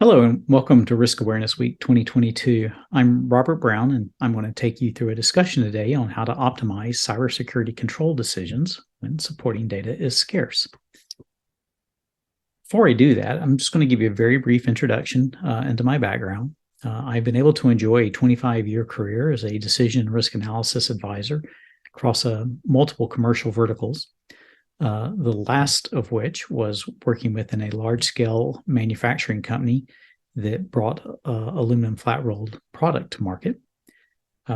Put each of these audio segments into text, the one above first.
Hello and welcome to Risk Awareness Week 2022. I'm Robert Brown, and I'm going to take you through a discussion today on how to optimize cybersecurity control decisions when supporting data is scarce. Before I do that, I'm just going to give you a very brief introduction into my background. I've been able to enjoy a 25-year career as a decision risk analysis advisor across multiple commercial verticals. The last of which was working within a large-scale manufacturing company that brought aluminum flat-rolled product to market.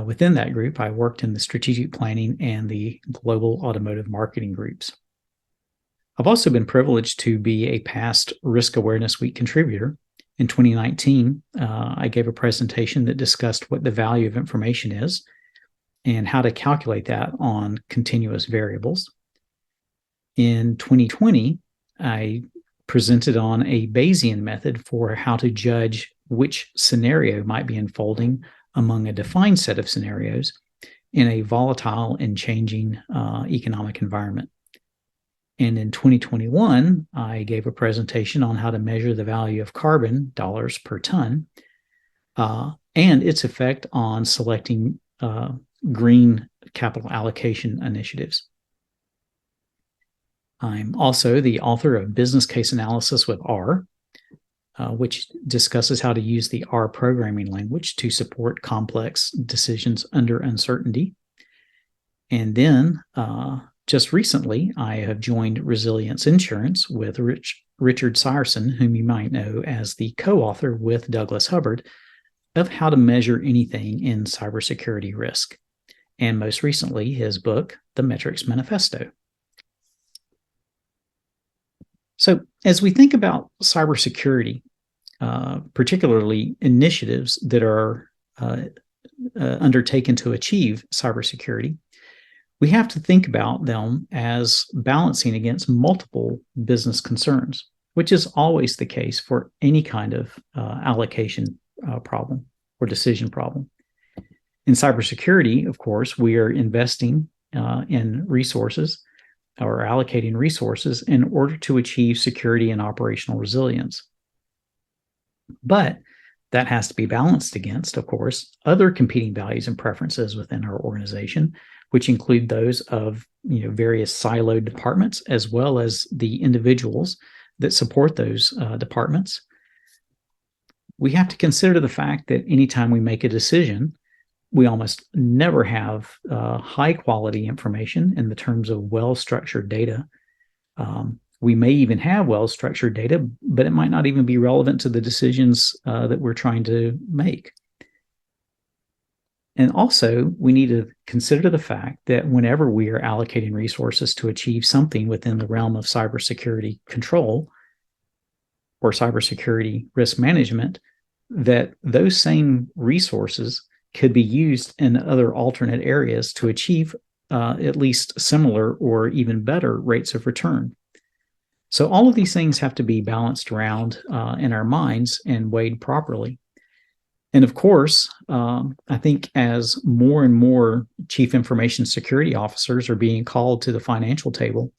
Within that group, I worked in the strategic planning and the global automotive marketing groups. I've also been privileged to be a past Risk Awareness Week contributor. In 2019, I gave a presentation that discussed what the value of information is and how to calculate that on continuous variables. In 2020, I presented on a Bayesian method for how to judge which scenario might be unfolding among a defined set of scenarios in a volatile and changing economic environment. And in 2021, I gave a presentation on how to measure the value of carbon dollars per ton and its effect on selecting green capital allocation initiatives. I'm also the author of Business Case Analysis with R, which discusses how to use the R programming language to support complex decisions under uncertainty. And then just recently, I have joined Resilience Insurance with Richard Seierson, whom you might know as the co-author with Douglas Hubbard of How to Measure Anything in Cybersecurity Risk, and most recently, his book, The Metrics Manifesto. So as we think about cybersecurity, particularly initiatives that are undertaken to achieve cybersecurity, we have to think about them as balancing against multiple business concerns, which is always the case for any kind of allocation problem or decision problem. In cybersecurity, of course, we are investing in resources or allocating resources in order to achieve security and operational resilience. But that has to be balanced against, of course, other competing values and preferences within our organization, which include those of various siloed departments, as well as the individuals that support those departments. We have to consider the fact that anytime we make a decision, we almost never have high quality information in the terms of well-structured data. We may even have well-structured data, but it might not even be relevant to the decisions that we're trying to make. And also, we need to consider the fact that whenever we are allocating resources to achieve something within the realm of cybersecurity control or cybersecurity risk management, that those same resources could be used in other alternate areas to achieve at least similar or even better rates of return. So all of these things have to be balanced around in our minds and weighed properly. And of course, I think as more and more chief information security officers are being called to the financial table,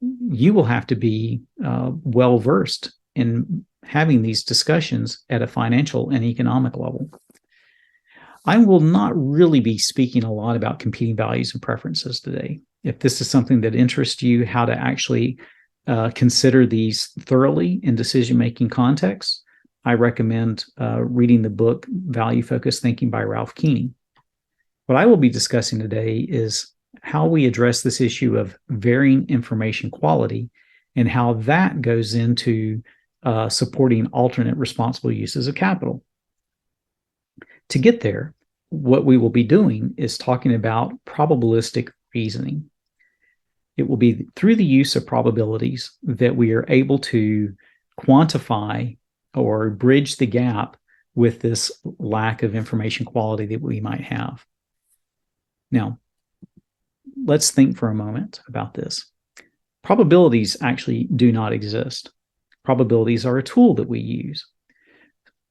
you will have to be well-versed in having these discussions at a financial and economic level. I will not really be speaking a lot about competing values and preferences today. If this is something that interests you, how to actually consider these thoroughly in decision-making contexts, I recommend reading the book Value-Focused Thinking by Ralph Keeney. What I will be discussing today is how we address this issue of varying information quality and how that goes into supporting alternate responsible uses of capital. To get there, what we will be doing is talking about probabilistic reasoning. It will be through the use of probabilities that we are able to quantify or bridge the gap with this lack of information quality that we might have. Now, let's think for a moment about this. Probabilities actually do not exist. Probabilities are a tool that we use.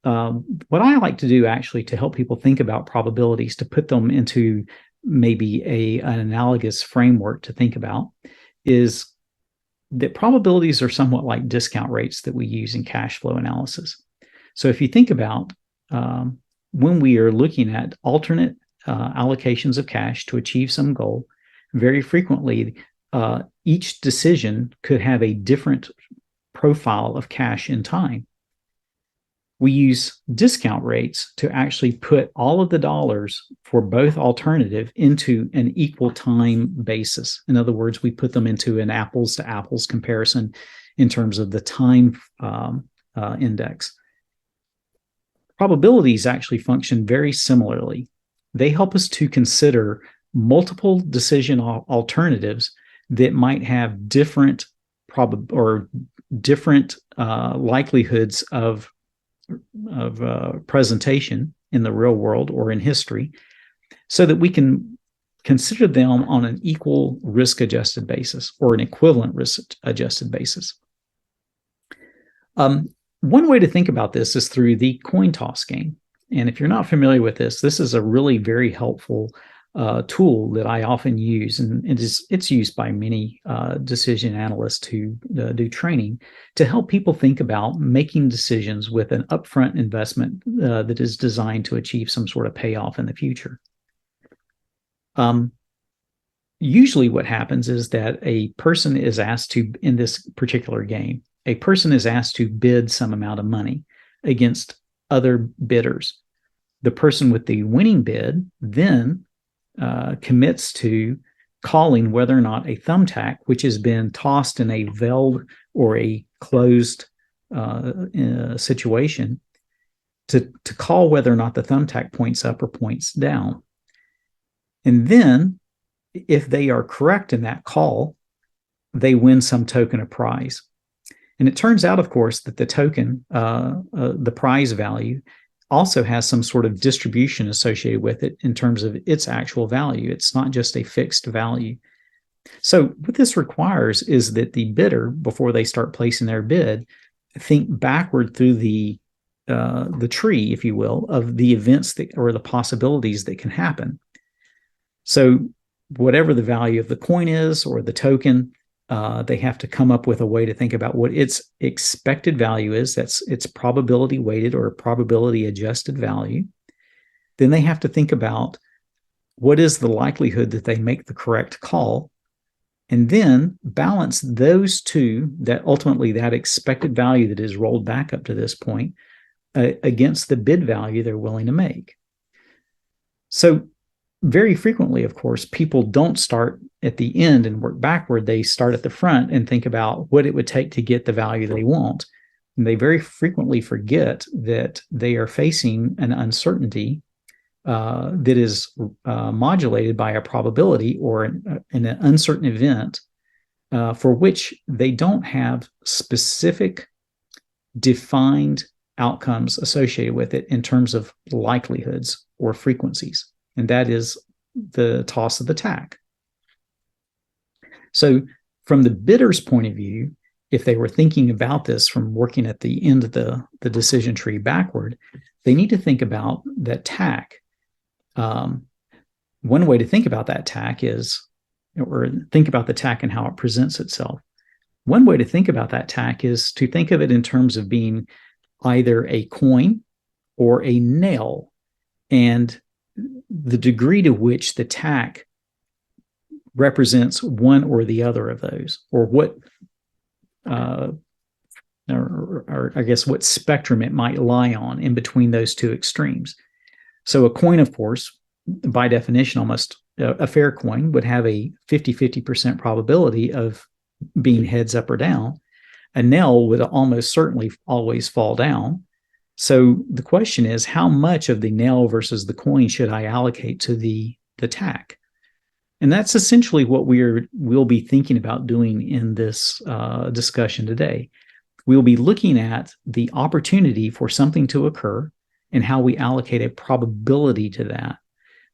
What I like to do actually to help people think about probabilities, to put them into maybe an analogous framework to think about, is that probabilities are somewhat like discount rates that we use in cash flow analysis. So if you think about when we are looking at alternate allocations of cash to achieve some goal, very frequently each decision could have a different profile of cash in time. We use discount rates to actually put all of the dollars for both alternative into an equal time basis. In other words, we put them into an apples to apples comparison in terms of the time index. Probabilities actually function very similarly. They help us to consider multiple decision alternatives that might have different likelihoods of presentation in the real world or in history, so that we can consider them on an equal risk-adjusted basis or an equivalent risk-adjusted basis. One way to think about this is through the coin toss game. And if you're not familiar with this, this is a really very helpful tool that I often use, and it's used by many decision analysts who do training to help people think about making decisions with an upfront investment that is designed to achieve some sort of payoff in the future. Usually what happens is that a person is asked to, in this particular game, a person is asked to bid some amount of money against other bidders. The person with the winning bid then commits to calling whether or not a thumbtack, which has been tossed in a veiled or a closed situation, to call whether or not the thumbtack points up or points down. And then, if they are correct in that call, they win some token of prize. And it turns out, of course, that the token, the prize value, also has some sort of distribution associated with it in terms of its actual value. It's not just a fixed value. So what this requires is that the bidder, before they start placing their bid, think backward through the tree, if you will, of the events that, or the possibilities that can happen. So whatever the value of the coin is or the token, they have to come up with a way to think about what its expected value is. That's its probability weighted or probability adjusted value. Then they have to think about what is the likelihood that they make the correct call, and then balance those two, that ultimately that expected value that is rolled back up to this point against the bid value they're willing to make. So very frequently, of course, people don't start at the end and work backward. They start at the front and think about what it would take to get the value they want. And they very frequently forget that they are facing an uncertainty that is modulated by a probability or an uncertain event for which they don't have specific defined outcomes associated with it in terms of likelihoods or frequencies. And that is the toss of the tack. So from the bidder's point of view, if they were thinking about this from working at the end of the decision tree backward, they need to think about that tack. One way to think about that tack is, or think about the tack and how it presents itself. One way to think about that tack is to think of it in terms of being either a coin or a nail, and the degree to which the tack represents one or the other of those, or what, or I guess what spectrum it might lie on in between those two extremes. So a coin, of course, by definition, almost a fair coin would have a 50% probability of being heads up or down. A nail would almost certainly always fall down. So the question is, how much of the nail versus the coin should I allocate to the tack? And that's essentially what we'll be thinking about doing in this discussion today. We'll be looking at the opportunity for something to occur and how we allocate a probability to that,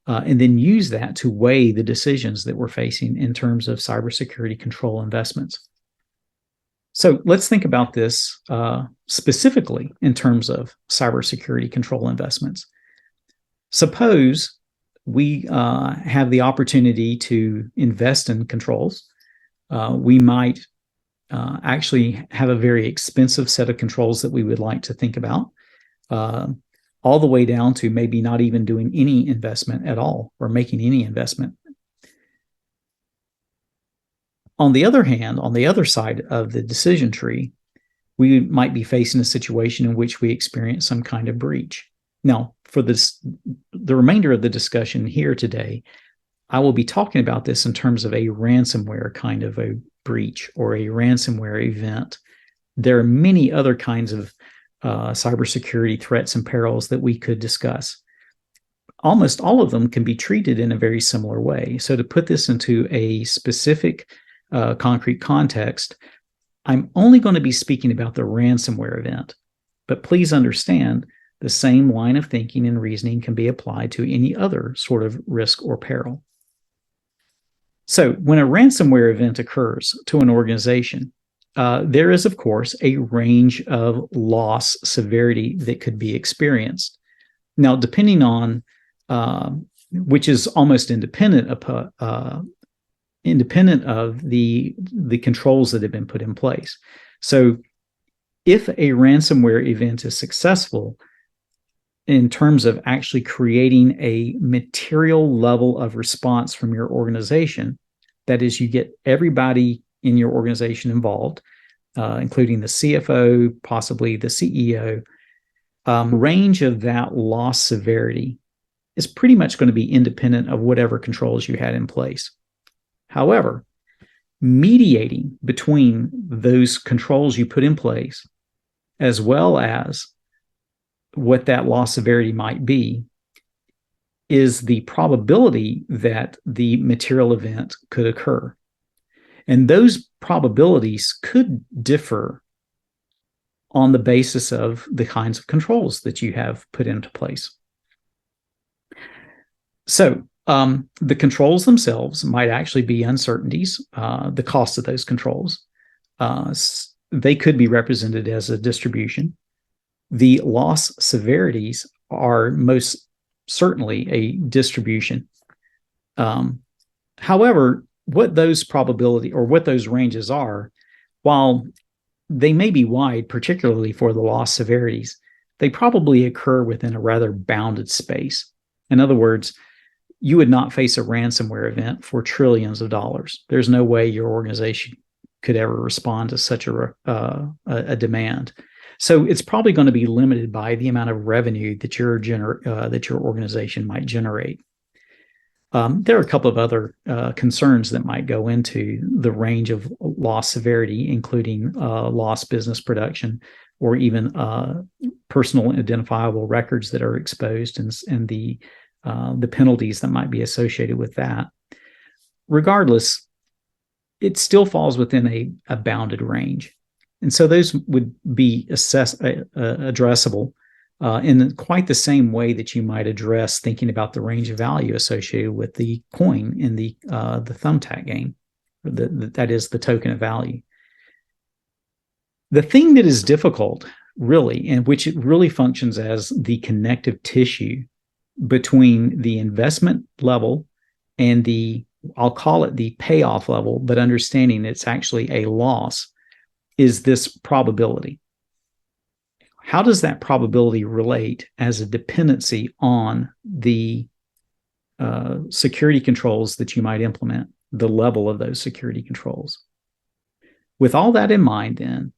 and then use that to weigh the decisions that we're facing in terms of cybersecurity control investments. So let's think about this specifically in terms of cybersecurity control investments. Suppose we have the opportunity to invest in controls. We might actually have a very expensive set of controls that we would like to think about, all the way down to maybe not even doing any investment at all or making any investment. On the other hand, on the other side of the decision tree, we might be facing a situation in which we experience some kind of breach. Now, for the remainder of the discussion here today, I will be talking about this in terms of a ransomware kind of a breach or a ransomware event. There are many other kinds of cybersecurity threats and perils that we could discuss. Almost all of them can be treated in a very similar way. So to put this into a specific concrete context, I'm only going to be speaking about the ransomware event, but please understand the same line of thinking and reasoning can be applied to any other sort of risk or peril. So when a ransomware event occurs to an organization, there is, of course, a range of loss severity that could be experienced. Now, depending on which is almost independent of the controls that have been put in place. So if a ransomware event is successful in terms of actually creating a material level of response from your organization, that is, you get everybody in your organization involved, including the CFO, possibly the CEO, range of that loss severity is pretty much going to be independent of whatever controls you had in place. However, mediating between those controls you put in place, as well as what that loss severity might be, is the probability that the material event could occur. And those probabilities could differ on the basis of the kinds of controls that you have put into place. So the controls themselves might actually be uncertainties, the cost of those controls. They could be represented as a distribution. The loss severities are most certainly a distribution. However, what those probability or what those ranges are, while they may be wide, particularly for the loss severities, they probably occur within a rather bounded space. In other words, you would not face a ransomware event for trillions of dollars. There's no way your organization could ever respond to such a demand. So it's probably going to be limited by the amount of revenue that your organization might generate. There are a couple of other concerns that might go into the range of loss severity, including lost business production or even personal identifiable records that are exposed and the penalties that might be associated with that. Regardless, it still falls within a bounded range. And so those would be addressable in quite the same way that you might address thinking about the range of value associated with the coin in the thumbtack game, that is the token of value. The thing that is difficult, really, and which it really functions as the connective tissue between the investment level and I'll call it the payoff level, but understanding it's actually a loss, is this probability. How does that probability relate as a dependency on the security controls that you might implement, the level of those security controls? With all that in mind, then,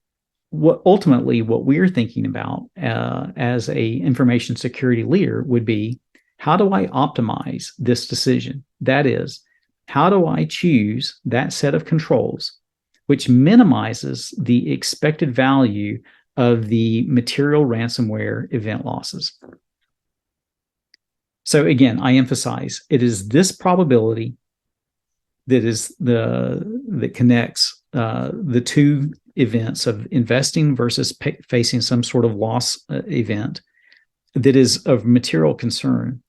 what we're thinking about as a information security leader would be, how do I optimize this decision? That is, how do I choose that set of controls which minimizes the expected value of the material ransomware event losses? So again, I emphasize, it is this probability that connects the two events of investing versus facing some sort of loss event that is of material concern.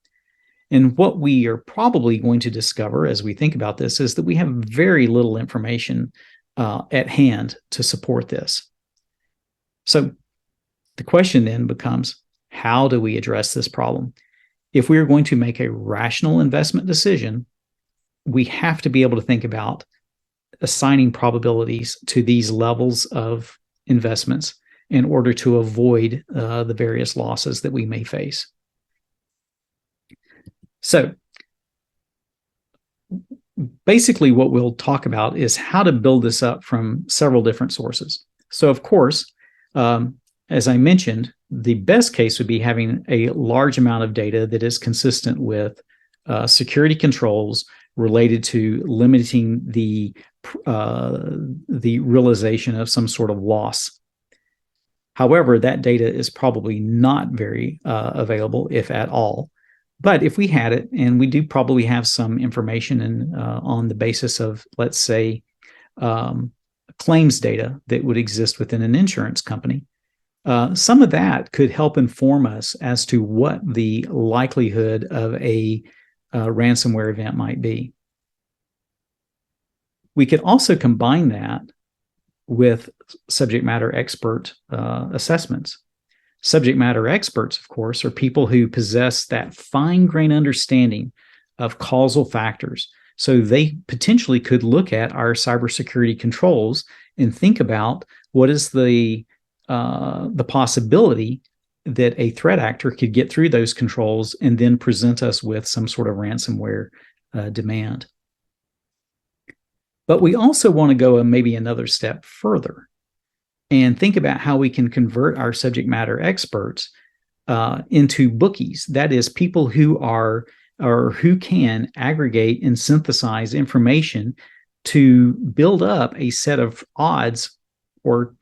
And what we are probably going to discover as we think about this is that we have very little information at hand to support this. So the question then becomes, how do we address this problem? If we are going to make a rational investment decision, we have to be able to think about assigning probabilities to these levels of investments in order to avoid the various losses that we may face. So basically what we'll talk about is how to build this up from several different sources. So of course, as I mentioned, the best case would be having a large amount of data that is consistent with security controls related to limiting the realization of some sort of loss. However, that data is probably not very available, if at all. But if we had it, and we do probably have some information on the basis of, let's say, claims data that would exist within an insurance company, some of that could help inform us as to what the likelihood of a ransomware event might be. We could also combine that with subject matter expert assessments. Subject matter experts, of course, are people who possess that fine-grained understanding of causal factors. So they potentially could look at our cybersecurity controls and think about what is the possibility that a threat actor could get through those controls and then present us with some sort of ransomware demand. But we also want to go maybe another step further and think about how we can convert our subject matter experts into bookies. That is, people who are or who can aggregate and synthesize information to build up a set of odds, or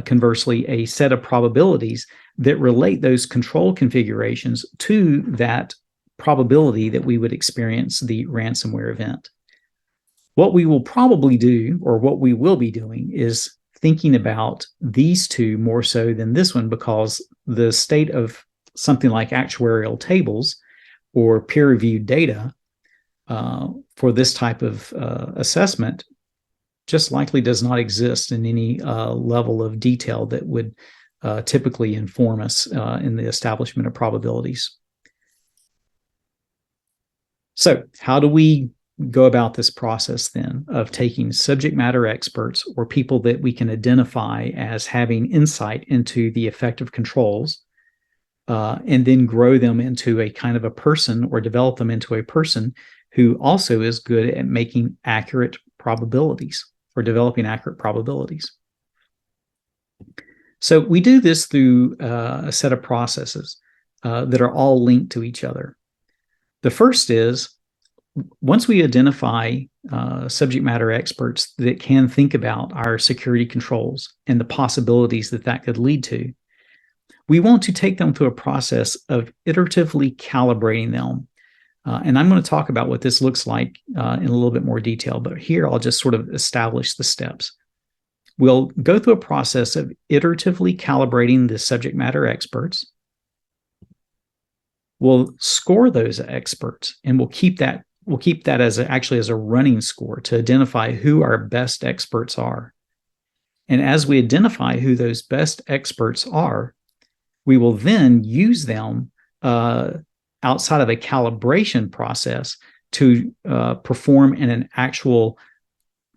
conversely, a set of probabilities that relate those control configurations to that probability that we would experience the ransomware event. What we will probably do, or what we will be doing, is thinking about these two more so than this one, because the state of something like actuarial tables or peer-reviewed data for this type of assessment just likely does not exist in any level of detail that would typically inform us in the establishment of probabilities. So how do we go about this process then of taking subject matter experts, or people that we can identify as having insight into the effective controls, and then grow them into a kind of a person, or develop them into a person who also is good at making accurate probabilities, or developing accurate probabilities? So we do this through a set of processes that are all linked to each other. The first is, once we identify subject matter experts that can think about our security controls and the possibilities that that could lead to, we want to take them through a process of iteratively calibrating them. And I'm going to talk about what this looks like in a little bit more detail, but here I'll just sort of establish the steps. We'll go through a process of iteratively calibrating the subject matter experts. We'll score those experts, and we'll keep that as a running score to identify who our best experts are. And as we identify who those best experts are, we will then use them outside of a calibration process to perform in an actual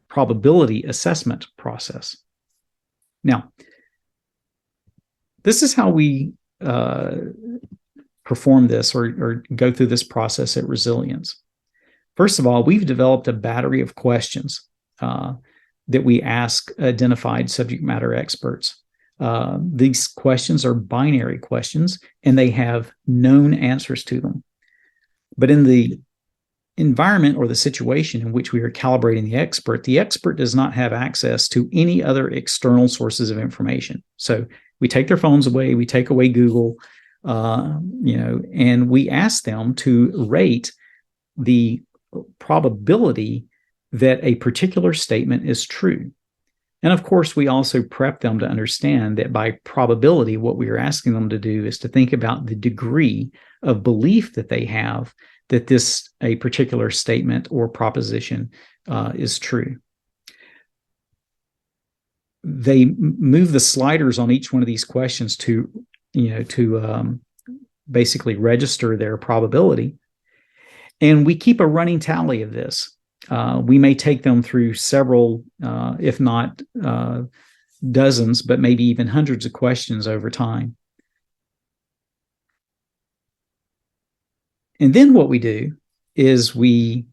probability assessment process. Now, this is how we perform this, or go through this process at Resilience. First of all, we've developed a battery of questions that we ask identified subject matter experts. These questions are binary questions, and they have known answers to them. But in the environment or the situation in which we are calibrating the expert does not have access to any other external sources of information. So we take their phones away, we take away Google, and we ask them to rate the probability that a particular statement is true. And of course, we also prep them to understand that by probability, what we are asking them to do is to think about the degree of belief that they have that a particular statement or proposition is true. They move the sliders on each one of these questions to basically register their probability. And we keep a running tally of this. We may take them through several, if not dozens, but maybe even hundreds of questions over time. And then what we do is we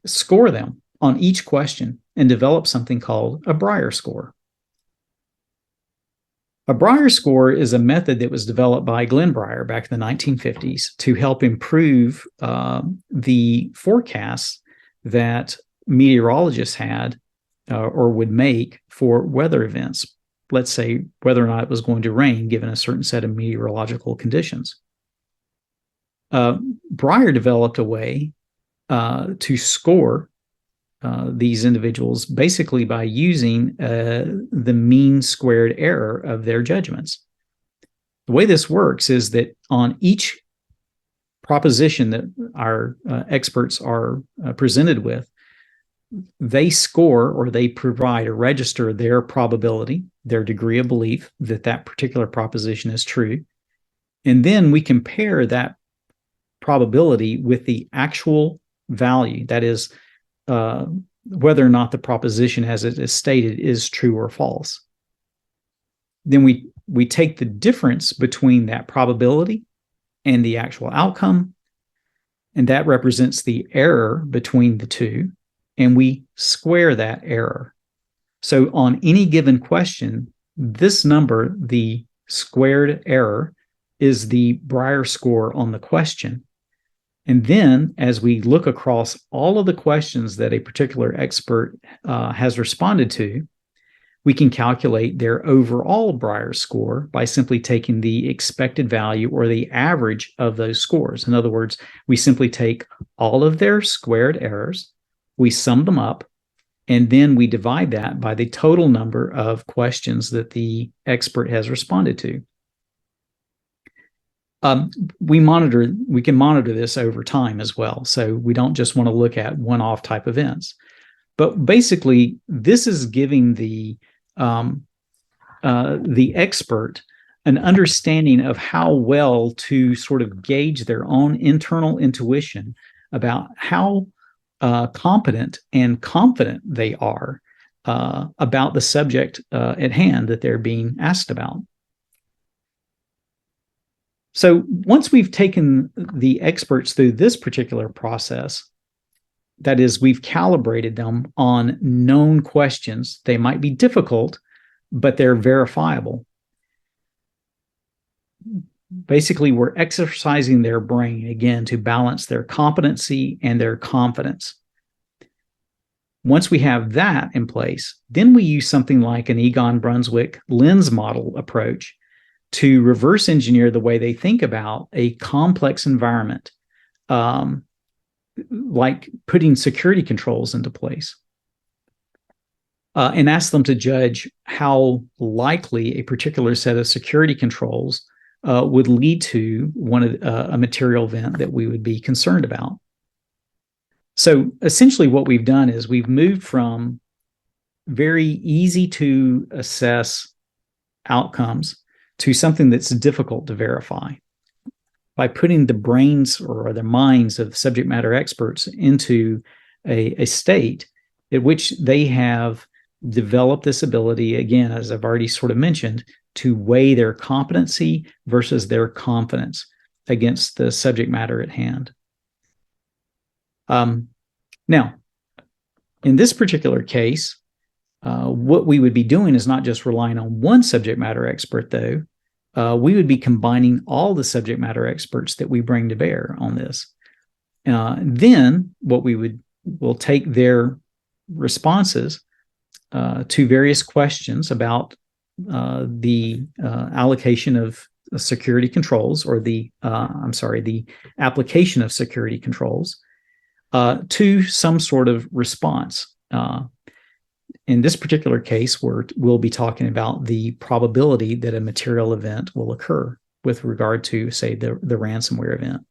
score them on each question and develop something called a Brier score. A Brier score is a method that was developed by Glenn Brier back in the 1950s to help improve the forecasts that meteorologists had or would make for weather events. Let's say whether or not it was going to rain given a certain set of meteorological conditions. Brier developed a way to score these individuals basically by using the mean squared error of their judgments. The way this works is that on each proposition that our experts are presented with, they score or they provide or register their probability, their degree of belief that that particular proposition is true. And then we compare that probability with the actual value, that is, whether or not the proposition as it is stated is true or false. Then we take the difference between that probability and the actual outcome, and that represents the error between the two, and we square that error. So on any given question, this number, the squared error, is the Brier score on the question. And then as we look across all of the questions that a particular expert has responded to, we can calculate their overall Brier score by simply taking the expected value or the average of those scores. In other words, we simply take all of their squared errors, we sum them up, and then we divide that by the total number of questions that the expert has responded to. We can monitor this over time as well. So we don't just want to look at one-off type events. But basically, this is giving the expert an understanding of how well to sort of gauge their own internal intuition about how competent and confident they are about the subject at hand that they're being asked about. So once we've taken the experts through this particular process, that is, we've calibrated them on known questions. They might be difficult, but they're verifiable. Basically, we're exercising their brain, again, to balance their competency and their confidence. Once we have that in place, then we use something like an Egon Brunswick lens model approach to reverse engineer the way they think about a complex environment, like putting security controls into place, and ask them to judge how likely a particular set of security controls would lead to a material event that we would be concerned about. So essentially what we've done is we've moved from very easy to assess outcomes to something that's difficult to verify by putting the brains or the minds of subject matter experts into a state at which they have developed this ability, again, as I've already sort of mentioned, to weigh their competency versus their confidence against the subject matter at hand. Now, in this particular case, what we would be doing is not just relying on one subject matter expert, though. We would be combining all the subject matter experts that we bring to bear on this. Then what we'll take their responses to various questions about the allocation of security controls, or the application of security controls, to some sort of response. In this particular case, we'll be talking about the probability that a material event will occur with regard to, say, the ransomware event.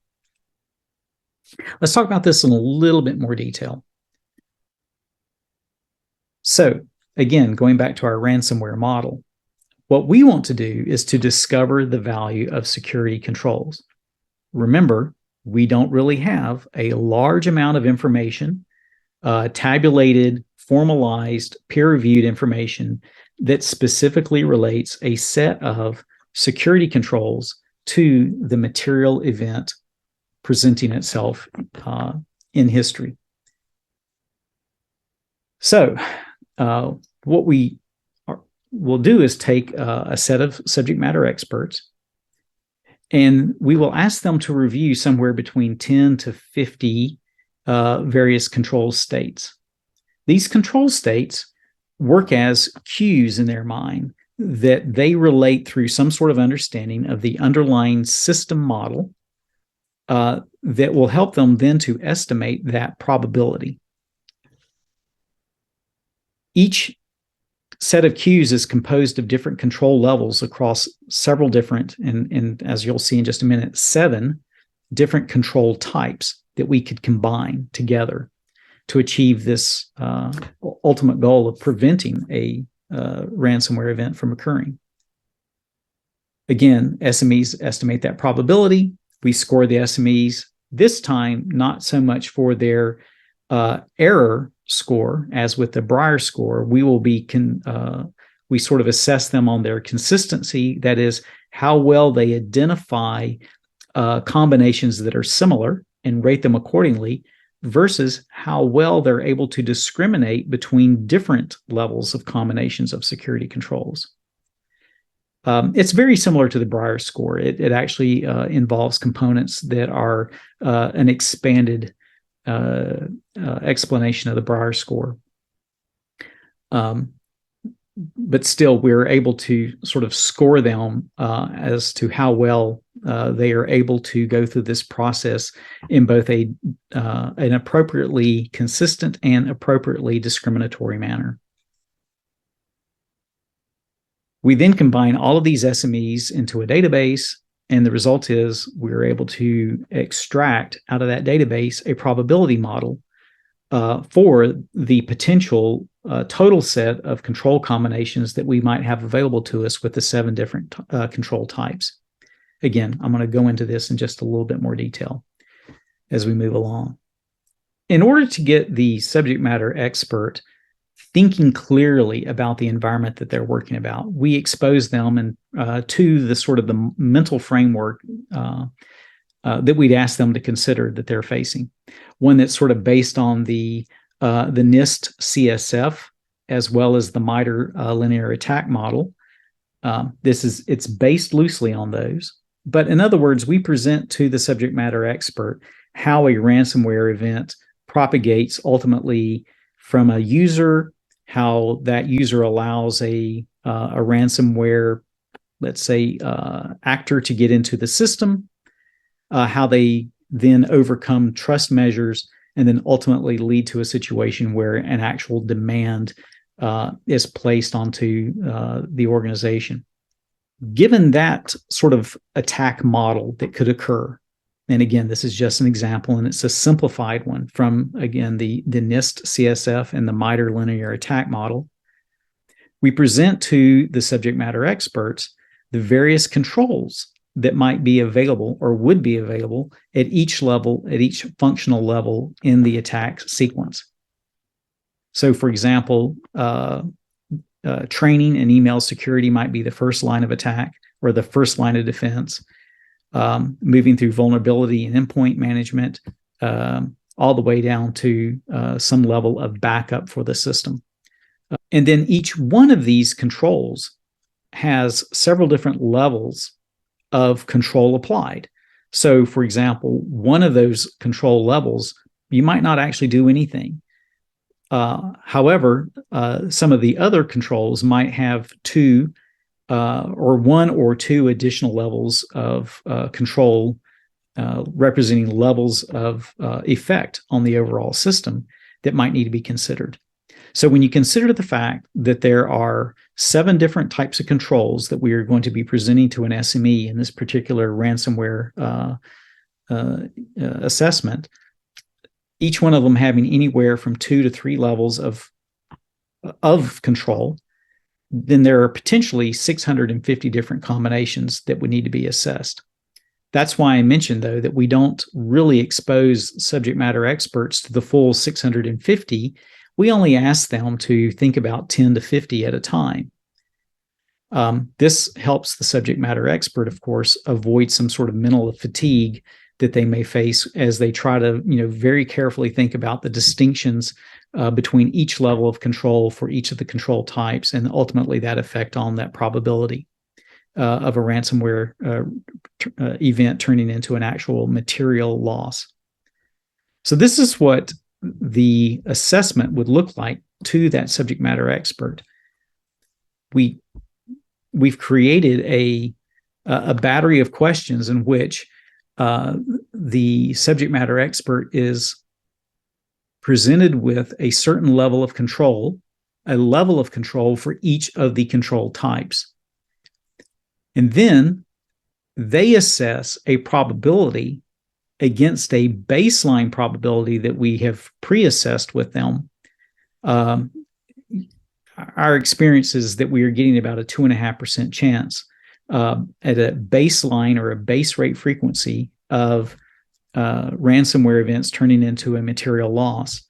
Let's talk about this in a little bit more detail. So, again, going back to our ransomware model, what we want to do is to discover the value of security controls. Remember, we don't really have a large amount of information, tabulated, formalized, peer-reviewed information that specifically relates a set of security controls to the material event presenting itself in history. So what we will do is take a set of subject matter experts, and we will ask them to review somewhere between 10 to 50 various control states. These control states work as cues in their mind that they relate through some sort of understanding of the underlying system model that will help them then to estimate that probability. Each set of cues is composed of different control levels across several different, and as you'll see in just a minute, 7 different control types that we could combine together to achieve this ultimate goal of preventing a ransomware event from occurring. Again, SMEs estimate that probability. We score the SMEs, this time not so much for their error score as with the Brier score. We will be we sort of assess them on their consistency, that is, how well they identify combinations that are similar and rate them accordingly, versus how well they're able to discriminate between different levels of combinations of security controls. It's very similar to the Brier score. It actually involves components that are an expanded explanation of the Brier score. But still, we're able to sort of score them as to how well they are able to go through this process in both an appropriately consistent and appropriately discriminatory manner. We then combine all of these SMEs into a database, and the result is we're able to extract out of that database a probability model for the potential total set of control combinations that we might have available to us with the 7 different control types. Again, I'm going to go into this in just a little bit more detail as we move along. In order to get the subject matter expert thinking clearly about the environment that they're working about, we expose them to the sort of the mental framework that we'd ask them to consider that they're facing. One that's sort of based on the NIST CSF as well as the MITRE linear attack model. It's based loosely on those. But in other words, we present to the subject matter expert how a ransomware event propagates ultimately from a user, how that user allows a ransomware, let's say, actor to get into the system, how they then overcome trust measures, and then ultimately lead to a situation where an actual demand is placed onto the organization. Given that sort of attack model that could occur, and again, this is just an example, and it's a simplified one from, again, the NIST CSF and the MITRE linear attack model, we present to the subject matter experts the various controls that might be available or would be available at each level, at each functional level in the attack sequence. So, for example, training and email security might be the first line of attack or the first line of defense, moving through vulnerability and endpoint management, all the way down to some level of backup for the system. And then each one of these controls has several different levels of control applied. So, for example, one of those control levels, you might not actually do anything. However, some of the other controls might have 2 or 1 or 2 additional levels of control representing levels of effect on the overall system that might need to be considered. So when you consider the fact that there are 7 different types of controls that we are going to be presenting to an SME in this particular ransomware assessment, each one of them having anywhere from 2 to 3 levels of control, then there are potentially 650 different combinations that would need to be assessed. That's why I mentioned, though, that we don't really expose subject matter experts to the full 650. We only ask them to think about 10 to 50 at a time. This helps the subject matter expert, of course, avoid some sort of mental fatigue that they may face as they try to, very carefully think about the distinctions between each level of control for each of the control types, and ultimately that effect on that probability of a ransomware event turning into an actual material loss. So this is what the assessment would look like to that subject matter expert. We've created a battery of questions in which the subject matter expert is presented with a certain level of control, for each of the control types. And then they assess a probability against a baseline probability that we have pre-assessed with them. Our experience is that we are getting about a 2.5% chance at a baseline or a base rate frequency of ransomware events turning into a material loss.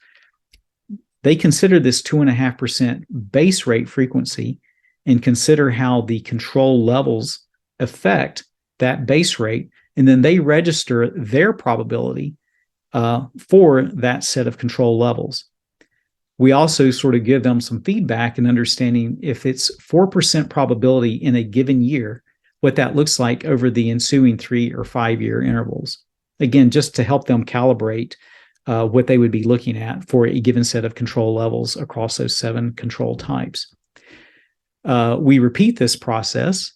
They consider this 2.5% base rate frequency and consider how the control levels affect that base rate, and then they register their probability for that set of control levels. We also sort of give them some feedback in understanding if it's 4% probability in a given year, what that looks like over the ensuing 3 or 5 year intervals. Again, just to help them calibrate what they would be looking at for a given set of control levels across those 7 control types. We repeat this process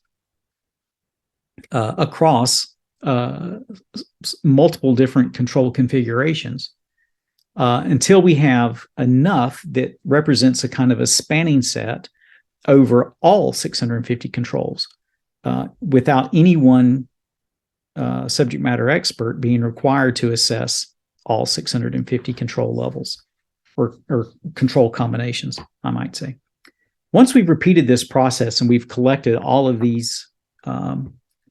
across multiple different control configurations until we have enough that represents a kind of a spanning set over all 650 controls without any one subject matter expert being required to assess all 650 control levels or control combinations, I might say. Once we've repeated this process and we've collected all of these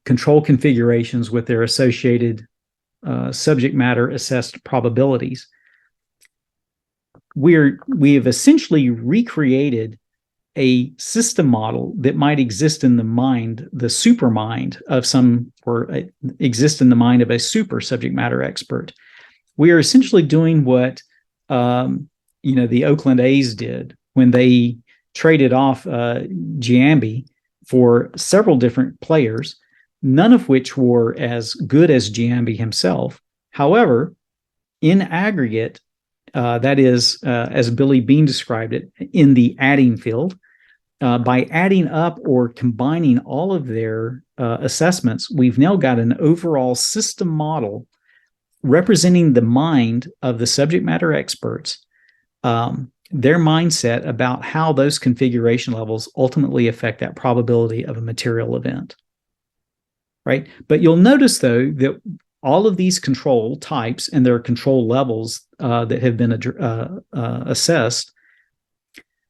control configurations with their associated subject matter assessed probabilities, we have essentially recreated a system model that might exist in the mind, the super mind of some, or exist in the mind of a super subject matter expert. We are essentially doing what the Oakland A's did when they traded off Giambi for several different players, none of which were as good as Giambi himself. However, in aggregate, that is, as Billy Bean described it, in the adding field, by adding up or combining all of their assessments, we've now got an overall system model representing the mind of the subject matter experts, their mindset about how those configuration levels ultimately affect that probability of a material event. Right? But you'll notice, though, that all of these control types and their control levels that have been assessed,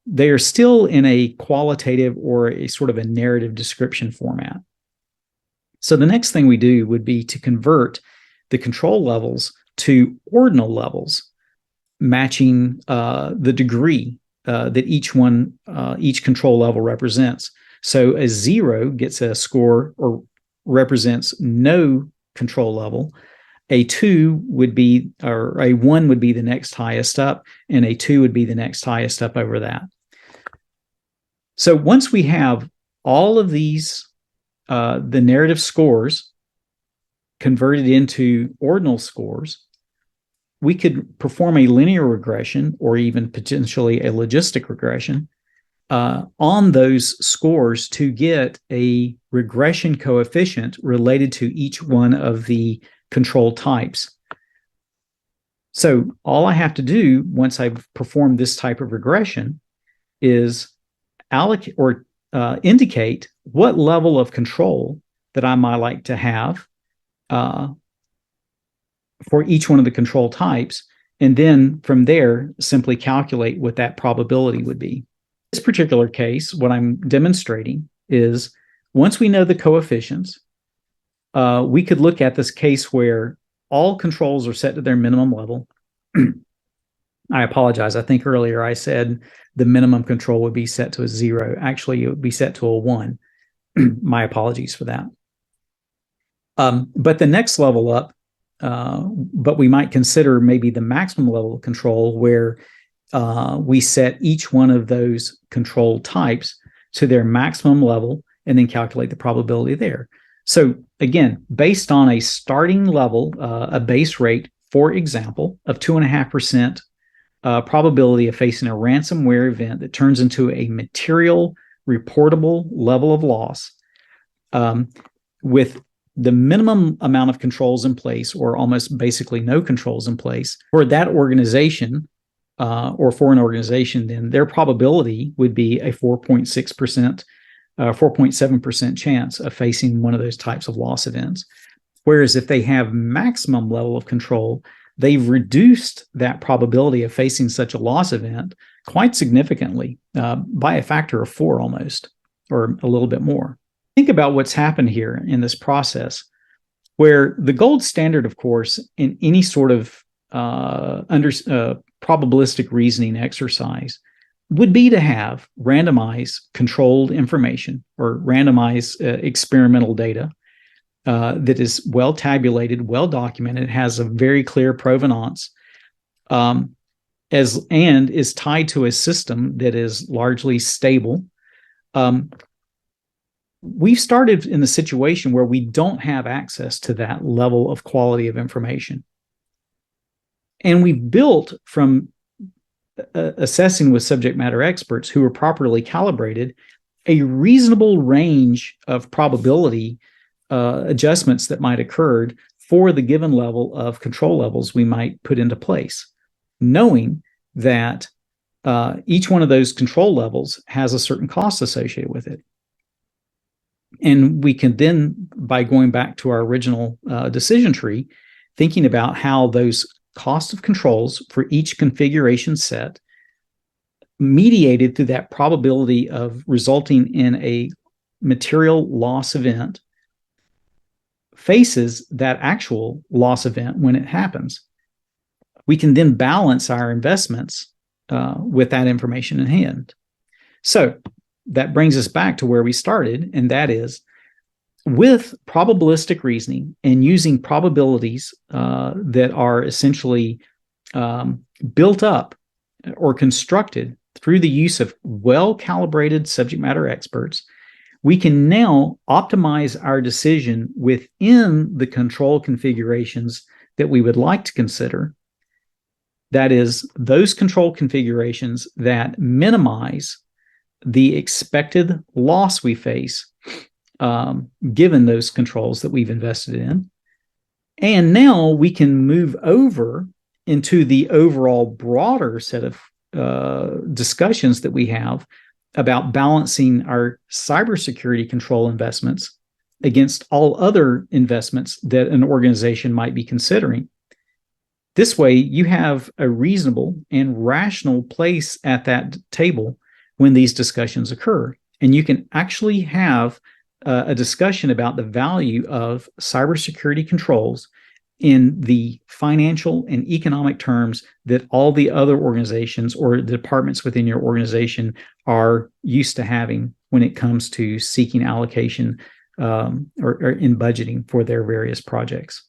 they are still in a qualitative or a sort of a narrative description format. So the next thing we do would be to convert the control levels to ordinal levels, matching the degree that each control level represents. So a 0 gets a score or represents no control level. A 2 would be, or a 1 would be the next highest up, and a 2 would be the next highest up over that. So once we have all of these, the narrative scores converted into ordinal scores, we could perform a linear regression or even potentially a logistic regression on those scores to get a regression coefficient related to each one of the control types. So all I have to do once I've performed this type of regression is allocate or indicate what level of control that I might like to have for each one of the control types, and then from there simply calculate what that probability would be. In this particular case, what I'm demonstrating is once we know the coefficients, we could look at this case where all controls are set to their minimum level. I apologize. I think earlier I said the minimum control would be set to a 0. Actually, it would be set to a 1. My apologies for that. But the next level up, but we might consider maybe the maximum level of control where we set each one of those control types to their maximum level and then calculate the probability there. So again, based on a starting level, a base rate, for example, of 2.5% probability of facing a ransomware event that turns into a material reportable level of loss, with the minimum amount of controls in place, or almost basically no controls in place, for that organization, or for an organization, then their probability would be a 4.6%, 4.7% chance of facing one of those types of loss events. Whereas if they have maximum level of control, they've reduced that probability of facing such a loss event quite significantly, by a factor of 4 almost, or a little bit more. Think about what's happened here in this process, where the gold standard, of course, in any sort of probabilistic reasoning exercise would be to have randomized controlled information, or randomized experimental data that is well tabulated, well documented, has a very clear provenance, and is tied to a system that is largely stable. We've started in the situation where we don't have access to that level of quality of information. And we've built from assessing with subject matter experts who are properly calibrated a reasonable range of probability adjustments that might occur for the given level of control levels we might put into place, knowing that each one of those control levels has a certain cost associated with it. And we can then, by going back to our original decision tree, thinking about how those cost of controls for each configuration set, mediated through that probability of resulting in a material loss event, faces that actual loss event when it happens. We can then balance our investments with that information in hand. So that brings us back to where we started, and that is, with probabilistic reasoning and using probabilities that are essentially built up or constructed through the use of well-calibrated subject matter experts, we can now optimize our decision within the control configurations that we would like to consider. That is, those control configurations that minimize the expected loss we face given those controls that we've invested in. And now we can move over into the overall broader set of discussions that we have about balancing our cybersecurity control investments against all other investments that an organization might be considering. This way, you have a reasonable and rational place at that table when these discussions occur. And you can actually have a discussion about the value of cybersecurity controls in the financial and economic terms that all the other organizations or the departments within your organization are used to having when it comes to seeking allocation or in budgeting for their various projects.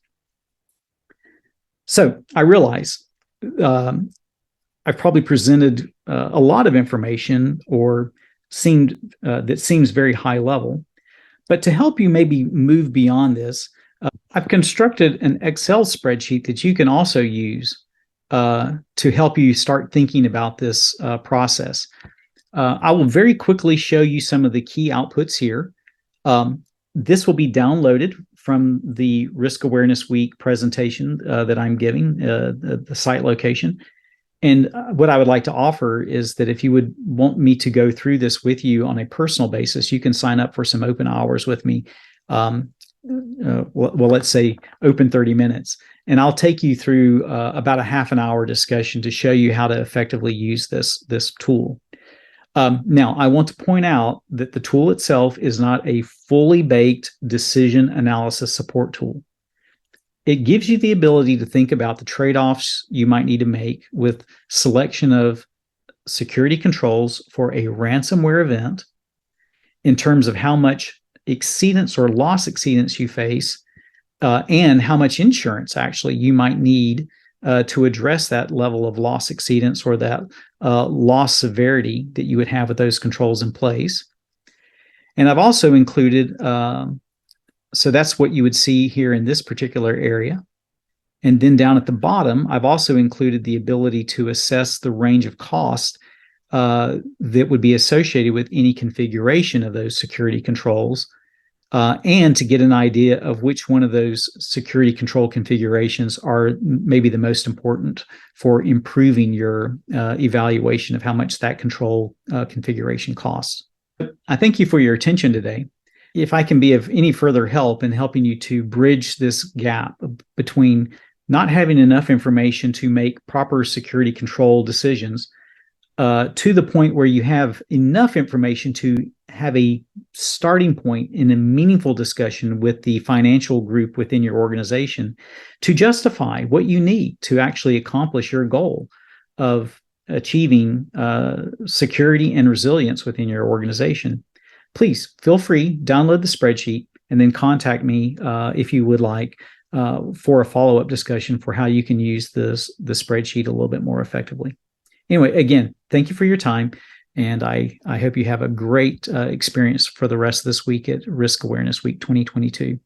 So I realize I've probably presented a lot of information or that seems very high level, but to help you maybe move beyond this, I've constructed an Excel spreadsheet that you can also use to help you start thinking about this process. I will very quickly show you some of the key outputs here. This will be downloaded from the Risk Awareness Week presentation that I'm giving, the site location. And what I would like to offer is that if you would want me to go through this with you on a personal basis, you can sign up for some open hours with me. Well, let's say open 30 minutes, and I'll take you through about a half an hour discussion to show you how to effectively use this tool. Now, I want to point out that the tool itself is not a fully baked decision analysis support tool. It gives you the ability to think about the trade-offs you might need to make with selection of security controls for a ransomware event in terms of how much exceedance or loss exceedance you face, and how much insurance actually you might need to address that level of loss exceedance or that loss severity that you would have with those controls in place. And I've also included, so that's what you would see here in this particular area. And then down at the bottom, I've also included the ability to assess the range of cost that would be associated with any configuration of those security controls, and to get an idea of which one of those security control configurations are maybe the most important for improving your evaluation of how much that control configuration costs. I thank you for your attention today. If I can be of any further help in helping you to bridge this gap between not having enough information to make proper security control decisions to the point where you have enough information to have a starting point in a meaningful discussion with the financial group within your organization to justify what you need to actually accomplish your goal of achieving security and resilience within your organization, please feel free, download the spreadsheet, and then contact me if you would like for a follow-up discussion for how you can use the spreadsheet a little bit more effectively. Anyway, again, thank you for your time, and I hope you have a great experience for the rest of this week at Risk Awareness Week 2022.